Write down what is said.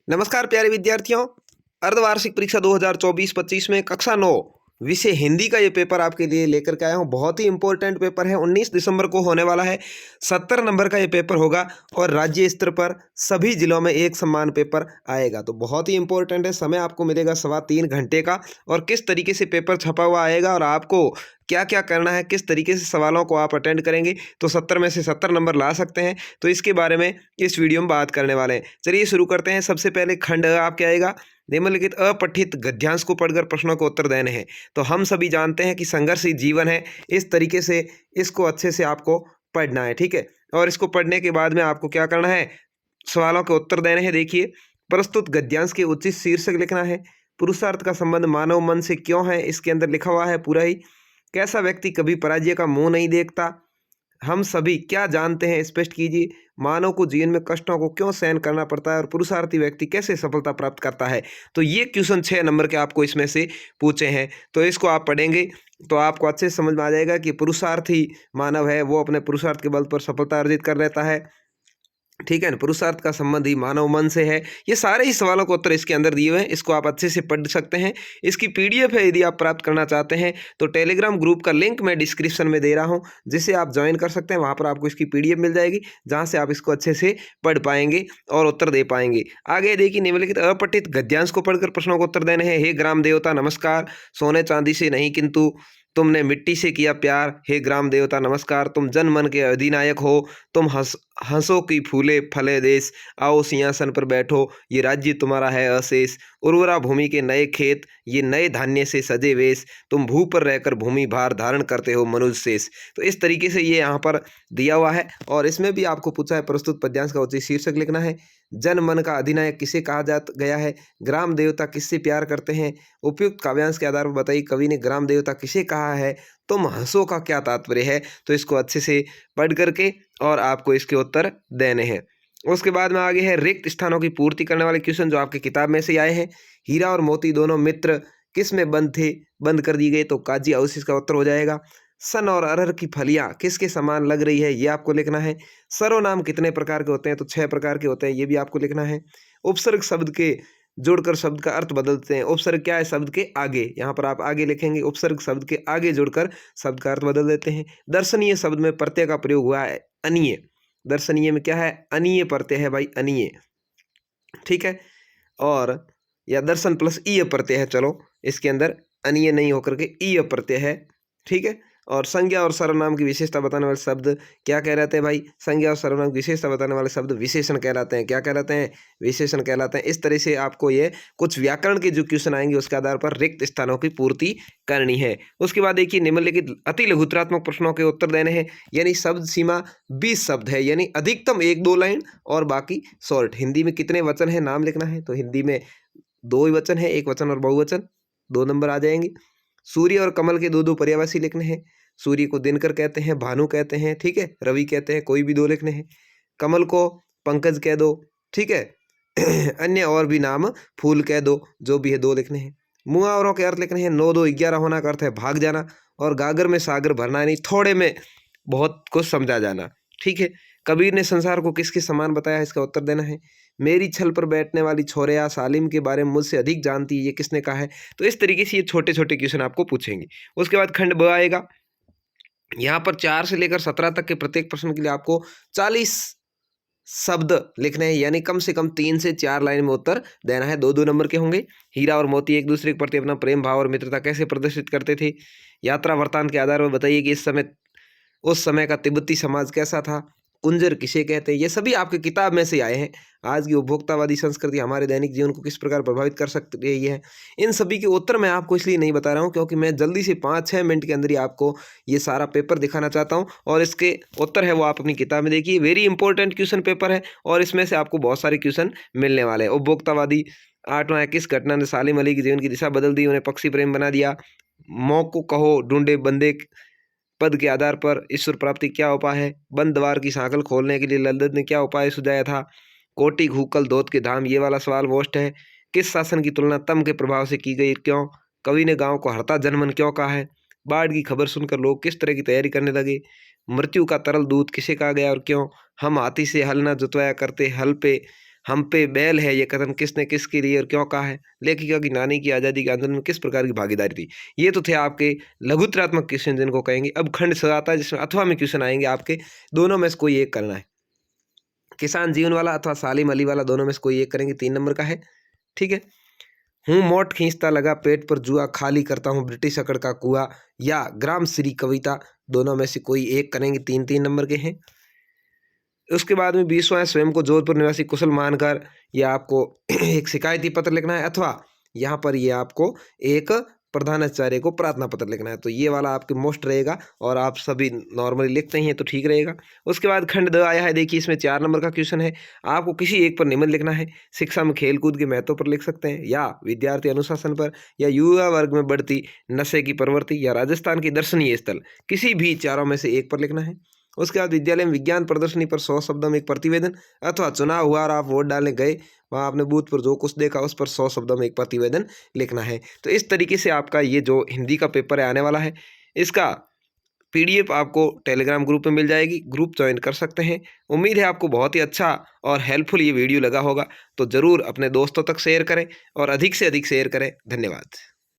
नमस्कार प्यारे विद्यार्थियों। अर्धवार्षिक परीक्षा 2024-25 में कक्षा 9 विषय हिंदी का ये पेपर आपके लिए लेकर के आया हूँ। बहुत ही इंपॉर्टेंट पेपर है। 19 दिसंबर को होने वाला है। 70 नंबर का ये पेपर होगा और राज्य स्तर पर सभी जिलों में एक समान पेपर आएगा। तो बहुत ही इंपॉर्टेंट है। समय आपको मिलेगा 3.25 घंटे का। और किस तरीके से पेपर छपा हुआ आएगा और आपको क्या क्या करना है, किस तरीके से सवालों को आप अटेंड करेंगे तो 70 में से 70 नंबर ला सकते हैं। तो इसके बारे में इस वीडियो में बात करने वाले हैं। चलिए शुरू करते हैं। सबसे पहले खंड आपके आएगा, निम्नलिखित अपठित गद्यांश को पढ़कर प्रश्नों के उत्तर देने हैं। तो हम सभी जानते हैं कि संघर्ष ही जीवन है। इस तरीके से इसको अच्छे से आपको पढ़ना है, ठीक है। और इसको पढ़ने के बाद में आपको क्या करना है, सवालों के उत्तर देने हैं। देखिए, प्रस्तुत गद्यांश के उचित शीर्षक लिखना है। पुरुषार्थ का संबंध मानव मन से क्यों है, इसके अंदर लिखा हुआ है पूरा ही। कैसा व्यक्ति कभी पराजय का मुंह नहीं देखता, हम सभी क्या जानते हैं, स्पष्ट कीजिए। मानव को जीवन में कष्टों को क्यों सहन करना पड़ता है और पुरुषार्थी व्यक्ति कैसे सफलता प्राप्त करता है। तो ये क्वेश्चन 6 नंबर के आपको इसमें से पूछे हैं। तो इसको आप पढ़ेंगे तो आपको अच्छे से समझ में आ जाएगा कि पुरुषार्थी मानव है वो अपने पुरुषार्थ के बल पर सफलता अर्जित कर लेता है, ठीक है ना। पुरुषार्थ का संबंध ही मानव मन से है। ये सारे ही सवालों के उत्तर इसके अंदर दिए हुए हैं। इसको आप अच्छे से पढ़ सकते हैं। इसकी पीडीएफ है, यदि आप प्राप्त करना चाहते हैं तो टेलीग्राम ग्रुप का लिंक मैं डिस्क्रिप्शन में दे रहा हूं, जिसे आप ज्वाइन कर सकते हैं। वहां पर आपको इसकी पीडीएफ मिल जाएगी, जहां से आप इसको अच्छे से पढ़ पाएंगे और उत्तर दे पाएंगे। आगे देखिए, निम्नलिखित अपठित गद्यांश को पढ़कर प्रश्नों को उत्तर देने हैं। हे ग्राम देवता नमस्कार, सोने चांदी से नहीं किंतु तुमने मिट्टी से किया प्यार। हे ग्राम देवता नमस्कार, तुम जन मन के अधिनायक हो। तुम हंसो की फूले फले देश, आओ सिंहासन पर बैठो, ये राज्य तुम्हारा है अशेष। उर्वरा भूमि के नए खेत, ये नए धान्य से सजे वेश, तुम भू पर रहकर भूमि भार धारण करते हो मनुज शेष। तो इस तरीके से ये यहाँ पर दिया हुआ है। और इसमें भी आपको पूछा है प्रस्तुत पद्यांश का उचित शीर्षक लिखना है। जन मन का अधिनायक किसे कहा जा गया है, ग्राम देवता किससे प्यार करते हैं, उपयुक्त काव्यांश के आधार पर बताइए कवि ने ग्राम देवता किसे कहा है, तुम हंसो का क्या तात्पर्य है। तो इसको अच्छे से पढ़ करके और आपको इसके उत्तर देने हैं। उसके बाद में आगे है रिक्त स्थानों की पूर्ति करने वाले क्वेश्चन, जो आपकी किताब में से आए हैं। हीरा और मोती दोनों मित्र किस में बंद थे, बंद कर दिए गए, तो काजी हाउस इसका उत्तर हो जाएगा। सन और अरहर की फलियां किसके समान लग रही है, ये आपको लिखना है। सर्वनाम कितने प्रकार के होते हैं, तो 6 प्रकार के होते हैं, ये भी आपको लिखना है। उपसर्ग शब्द के जोड़कर शब्द का अर्थ बदलते हैं। उपसर्ग क्या है, शब्द के आगे, यहाँ पर आप आगे लिखेंगे। उपसर्ग शब्द के आगे जोड़कर शब्द का अर्थ बदल देते हैं। दर्शनीय शब्द में प्रत्यय का प्रयोग हुआ है अनीय। दर्शनीय में क्या है, अनीय प्रत्यय है भाई, अनीय, ठीक है। और या दर्शन प्लस ईय प्रत्यय है, चलो इसके अंदर अनीय नहीं होकर के ईय प्रत्यय है, ठीक है। और संज्ञा और सर्वनाम की विशेषता बताने वाले शब्द क्या कहलाते हैं भाई, संज्ञा और सर्वनाम की विशेषता बताने वाले शब्द विशेषण कहलाते हैं। क्या कहलाते हैं, विशेषण कहलाते हैं। इस तरह से आपको ये कुछ व्याकरण के जो क्वेश्चन आएंगे उसके आधार पर रिक्त स्थानों की पूर्ति करनी है। उसके बाद देखिए, निम्नलिखित अति लघुत्रात्मक प्रश्नों के उत्तर देने हैं। यानी शब्द सीमा 20 शब्द है, यानी अधिकतम 1-2 लाइन और बाकी शॉर्ट। हिंदी में कितने वचन है नाम लिखना है, तो हिंदी में 2 ही वचन है, एक वचन और बहुवचन, 2 नंबर आ जाएंगे। सूर्य और कमल के 2-2 पर्यायवाची लिखने हैं। सूर्य को दिनकर कहते हैं, भानु कहते हैं, ठीक है, रवि कहते हैं, कोई भी 2 लिखने हैं। कमल को पंकज कह दो, ठीक है। अन्य और भी नाम फूल कह दो, जो भी है 2 लिखने हैं। मुहावरों के अर्थ लिखने हैं। 9 2 11 होना का अर्थ है भाग जाना, और गागर में सागर भरना, नहीं थोड़े में बहुत कुछ समझा जाना, ठीक है। कबीर ने संसार को किसके समान बताया, इसका उत्तर देना है। मेरी छल पर बैठने वाली छोरिया सालिम के बारे में मुझसे अधिक जानती है, ये किसने कहा है। तो इस तरीके से ये छोटे छोटे क्वेश्चन आपको पूछेंगे। उसके बाद खंड ब आएगा। यहाँ पर 4 से लेकर 17 तक के प्रत्येक प्रश्न के लिए आपको 40 शब्द लिखने हैं, यानी कम से कम 3 से 4 लाइन में उत्तर देना है। 2-2 नंबर के होंगे। हीरा और मोती एक दूसरे के प्रति अपना प्रेम भाव और मित्रता कैसे प्रदर्शित करते थे। यात्रा वृत्तांत के आधार पर बताइए कि उस समय का तिब्बती समाज कैसा था। कुंजर किसे कहते हैं, ये सभी आपकी किताब में से आए हैं। आज की उपभोक्तावादी संस्कृति हमारे दैनिक जीवन को किस प्रकार प्रभावित कर सकती है। इन सभी के उत्तर मैं आपको इसलिए नहीं बता रहा हूँ क्योंकि मैं जल्दी से 5-6 मिनट के अंदर ही आपको ये सारा पेपर दिखाना चाहता हूँ, और इसके उत्तर है वो आप अपनी किताब में देखिए। वेरी इंपॉर्टेंट क्वेश्चन पेपर है और इसमें से आपको बहुत सारे क्वेश्चन मिलने वाले हैं। उपभोक्तावादी 8वां है, किस घटना ने सालिम अली के जीवन की दिशा बदल दी, उन्हें पक्षी प्रेम बना दिया। मौको कहो ढूंढे बंदे पद के आधार पर ईश्वर प्राप्ति क्या उपाय है। बंद द्वार की सांकल खोलने के लिए लल्लद ने क्या उपाय सुझाया था। कोटि घूकल धोत के धाम, ये वाला सवाल मोस्ट है। किस शासन की तुलना तम के प्रभाव से की गई, क्यों। कवि ने गांव को हरता जनमन क्यों कहा है। बाढ़ की खबर सुनकर लोग किस तरह की तैयारी करने लगे। मृत्यु का तरल दूत किसे कहा गया और क्यों। हम हाथी से हल न जुतवाया करते, हल पे हम पे बैल है ये कथन किसने किसके लिए और क्यों कहा है? लेखिका की नानी की आज़ादी के आंदोलन में किस प्रकार की भागीदारी थी? ये तो थे आपके लघुत्तरात्मक क्वेश्चन जिनको कहेंगे। अब खंड स आता है जिसमें अथवा में क्वेश्चन आएंगे आपके, दोनों में से कोई एक करना है। किसान जीवन वाला अथवा सालिम अली वाला, दोनों में से कोई एक करेंगे, 3 नंबर का है। ठीक है। हूँ मोट खींचता लगा पेट पर जुआ, खाली करता हूँ ब्रिटिश अकड़ का कुआं, या ग्राम श्री कविता, दोनों में से कोई एक करेंगे, 3-3 नंबर के हैं। उसके बाद में 20वां है, स्वयं को जोधपुर निवासी कुशल मानकर, यह आपको एक शिकायती पत्र लिखना है, अथवा यहाँ पर ये आपको एक प्रधानाचार्य को प्रार्थना पत्र लिखना है। तो ये वाला आपके मोस्ट रहेगा और आप सभी नॉर्मली लिखते ही हैं तो ठीक रहेगा। उसके बाद खंड 2 आया है, देखिए इसमें 4 नंबर का क्वेश्चन है। आपको किसी एक पर निबंध लिखना है। शिक्षा में खेलकूद के महत्व पर लिख सकते हैं, या विद्यार्थी अनुशासन पर, या युवा वर्ग में बढ़ती नशे की प्रवृत्ति, या राजस्थान की दर्शनीय स्थल, किसी भी चारों में से एक पर लिखना है। उसके बाद विद्यालय में विज्ञान प्रदर्शनी पर 100 शब्दों में एक प्रतिवेदन, अथवा चुनाव हुआ और आप वोट डालने गए, वहाँ आपने बूथ पर जो कुछ देखा उस पर 100 शब्दों में एक प्रतिवेदन लिखना है। तो इस तरीके से आपका ये जो हिंदी का पेपर है आने वाला है, इसका PDF आपको टेलीग्राम ग्रुप में मिल जाएगी, ग्रुप ज्वाइन कर सकते हैं। उम्मीद है आपको बहुत ही अच्छा और हेल्पफुल ये वीडियो लगा होगा, तो ज़रूर अपने दोस्तों तक शेयर करें और अधिक से अधिक शेयर करें। धन्यवाद।